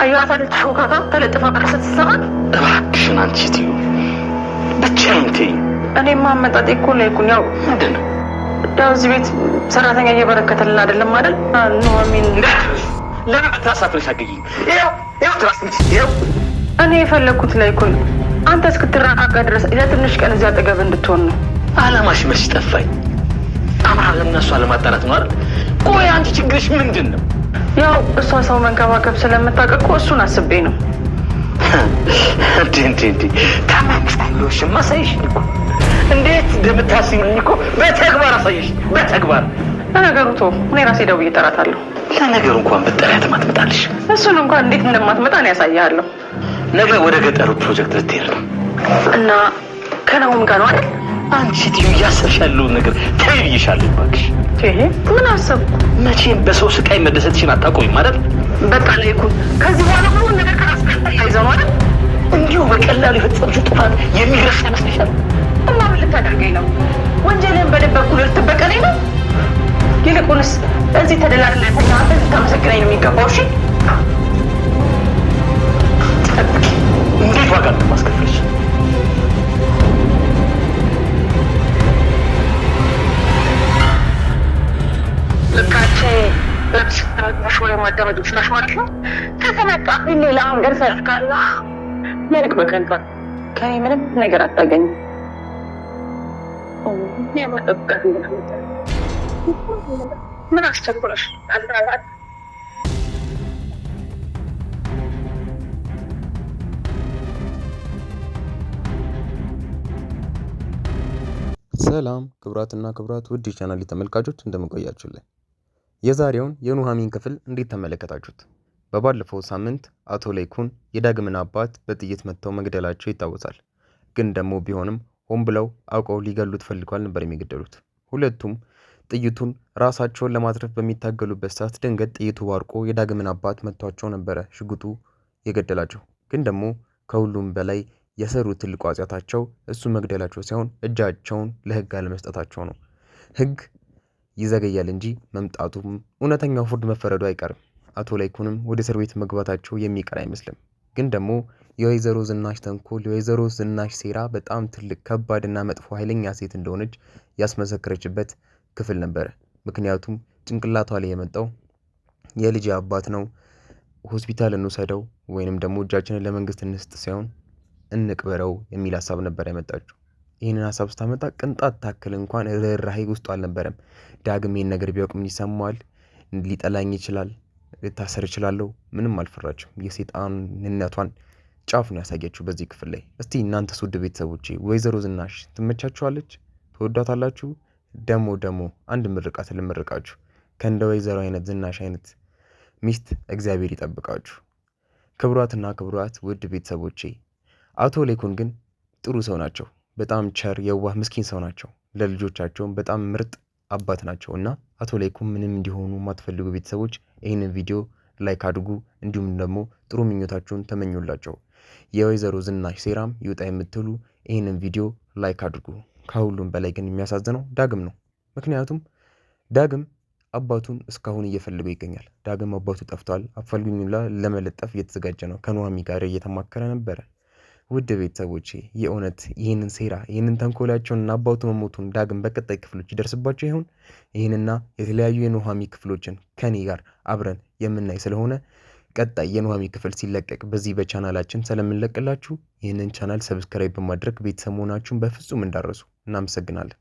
አያታለች ሾካካ ተለጥፋ ቀረሰት ሰማት። እባክሽን አንቺ ትዩ ብቻዬን ተይኝ። እኔማ አመጣጤ እኮ ለይኩን ያው ምንድን ነው ያው እዚህ ቤት ሰራተኛ እየበረከተልን አይደለም አይደል? ኑሐሚን ለምን በታሳፍረሽ አገኝ? ይኸው ትራስምት ይኸው እኔ የፈለግኩት ለይኩን አንተ እስክትረጋጋ ድረስ ለትንሽ ቀን እዚያ አጠገብ እንድትሆን ነው። አላማሽ መች ጠፋኝ? አብርሃምና እሷ ለማጣላት ነው አይደል? ቆይ አንቺ ችግርሽ ምንድን ነው? ያው እሷ ሰው መንከባከብ ስለምታውቅ እኮ እሱን አስቤ ነው። እንዴ ታማክስታለሽማ ሳይሽኝ እኮ እንዴት እንደምታስቢኝ እኮ በተግባር አሳየሽ። በተግባር ለነገሩ ተው፣ እኔ ራሴ ደውዬ እጠራታለሁ። ለነገሩ እንኳን ብትጠሪያት ማትመጣልሽ። እሱን እንኳን እንዴት እንደማትመጣ እኔ ያሳያለሁ። ነገ ወደ ገጠሩ ፕሮጀክት ልትሄድ ነው እና ከናሁም ጋር ነው አይደል? አንቺ ሴትዮ እያሰብሽ ያለውን ነገር ተይ ብዬሻለሁ። እባክሽ ምን አሰብኩ? መቼም በሰው ስቃይ መደሰትሽን አታቆይም አይደል? በቃ ለይኩን ከዚህ በኋላ ሁሉ ነገር ከራስሽ ጋር ተያይዘው ነው አይደል? እንዲሁ በቀላሉ የፈጸምሽው ጥፋት የሚረሳ ይመስልሻል? እና ምን ልታደርገኝ ነው? ወንጀልን በደበኩ ልትበቀለኝ ነው? ይልቁንስ እዚህ ተደላድለተኛ አንተ ልታመሰግነኝ ነው የሚገባው። እሺ እንዴት ዋጋ እንደማስከፍልሽ ልካቼ ለብስሽ ወይ ማዳመጦች ናሽ ማለት ነው። ከተመጣ ሌላ መንገድ ሰርካላ መልክ በከንቷል። ከኔ ምንም ነገር አታገኝም። ምን አስቸግሮሽ? ሰላም ክብራትና ክብራት ውድ ቻናል ተመልካቾች እንደምቆያችሁልኝ የዛሬውን የኑሐሚን ክፍል እንዴት ተመለከታችሁት? በባለፈው ሳምንት አቶ ለይኩን የዳግምን አባት በጥይት መተው መግደላቸው ይታወሳል። ግን ደግሞ ቢሆንም ሆን ብለው አውቀው ሊገሉት ፈልገዋል ነበር የሚገደሉት። ሁለቱም ጥይቱን ራሳቸውን ለማትረፍ በሚታገሉበት ሰዓት ድንገት ጥይቱ ባርቆ የዳግምን አባት መቷቸው ነበረ ሽጉጡ የገደላቸው። ግን ደግሞ ከሁሉም በላይ የሰሩት ትልቁ ኃጢአታቸው እሱ መግደላቸው ሳይሆን እጃቸውን ለሕግ አለመስጠታቸው ነው። ሕግ ይዘገያል እንጂ መምጣቱም እውነተኛው ፍርድ መፈረዱ አይቀርም። አቶ ለይኩንም ወደ እስር ቤት መግባታቸው የሚቀር አይመስልም። ግን ደግሞ የወይዘሮ ዝናሽ ተንኮል፣ የወይዘሮ ዝናሽ ሴራ በጣም ትልቅ ከባድና መጥፎ ኃይለኛ ሴት እንደሆነች ያስመሰከረችበት ክፍል ነበረ። ምክንያቱም ጭንቅላቷ ላይ የመጣው የልጅ አባት ነው፣ ሆስፒታል እንውሰደው ወይንም ደግሞ እጃችንን ለመንግስት እንስጥ ሳይሆን እንቅበረው የሚል ሀሳብ ነበር ያመጣችው። ይህንን ሀሳብ ስታመጣ ቅንጣት ታክል እንኳን ርህራሄ ውስጡ አልነበረም። ዳግም ይህን ነገር ቢያውቅ ምን ይሰማዋል? ሊጠላኝ ይችላል፣ ልታሰር ይችላለሁ፣ ምንም አልፈራችም። የሴጣንነቷን ጫፍ ነው ያሳያችሁ በዚህ ክፍል ላይ። እስቲ እናንተስ ውድ ቤተሰቦቼ ወይዘሮ ዝናሽ ትመቻችኋለች? ትወዷታላችሁ? ደግሞ አንድ ምርቃት ልመርቃችሁ። ከእንደ ወይዘሮ አይነት ዝናሽ አይነት ሚስት እግዚአብሔር ይጠብቃችሁ። ክብሯትና ክብሯት ውድ ቤተሰቦቼ አቶ ለይኩን ግን ጥሩ ሰው ናቸው። በጣም ቸር የዋህ ምስኪን ሰው ናቸው። ለልጆቻቸውም በጣም ምርጥ አባት ናቸው እና አቶ ለይኩን ምንም እንዲሆኑ የማትፈልጉ ቤተሰቦች ይህንን ቪዲዮ ላይክ አድርጉ። እንዲሁም ደግሞ ጥሩ ምኞታችሁን ተመኙላቸው። የወይዘሮ ዝናሽ ሴራም ይውጣ የምትሉ ይህንን ቪዲዮ ላይክ አድርጉ። ከሁሉም በላይ ግን የሚያሳዝነው ዳግም ነው። ምክንያቱም ዳግም አባቱን እስካሁን እየፈለገው ይገኛል። ዳግም አባቱ ጠፍቷል። አፋልጉኝላ ለመለጠፍ እየተዘጋጀ ነው። ከኑሐሚን ጋር እየተማከረ ነበረ። ውድ ቤተሰቦቼ የእውነት ይህንን ሴራ ይህንን ተንኮላቸውንና አባቱ መሞቱን ዳግም በቀጣይ ክፍሎች ይደርስባቸው ይሆን? ይህንና የተለያዩ የኑሐሚን ክፍሎችን ከኔ ጋር አብረን የምናይ ስለሆነ ቀጣይ የኑሐሚን ክፍል ሲለቀቅ በዚህ በቻናላችን ስለምንለቅላችሁ ይህንን ቻናል ሰብስክራይብ በማድረግ ቤተሰብ መሆናችሁን በፍጹም እንዳረሱ። እናመሰግናለን።